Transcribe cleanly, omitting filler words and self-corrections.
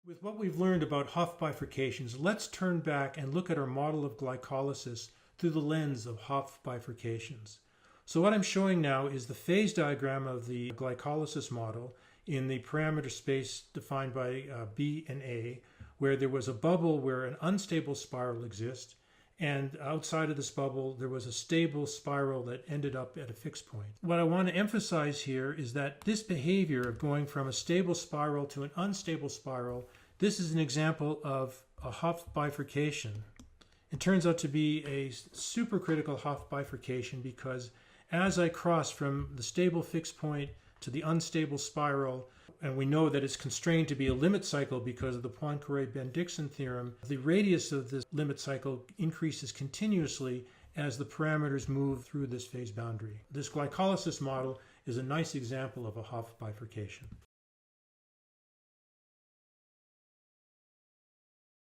With what we've learned about Hopf bifurcations, let's turn back and look at our model of glycolysis through the lens of Hopf bifurcations. So what I'm showing now is the phase diagram of the glycolysis model in the parameter space defined by B and A, where there was a bubble where an unstable spiral exists, and outside of this bubble there was a stable spiral that ended up at a fixed point. What I want to emphasize here is that this behavior of going from a stable spiral to an unstable spiral, this is an example of a Hopf bifurcation. It turns out to be a supercritical Hopf bifurcation because as I cross from the stable fixed point to the unstable spiral, and we know that it's constrained to be a limit cycle because of the Poincaré-Bendixson theorem, the radius of this limit cycle increases continuously as the parameters move through this phase boundary. This glycolysis model is a nice example of a Hopf bifurcation.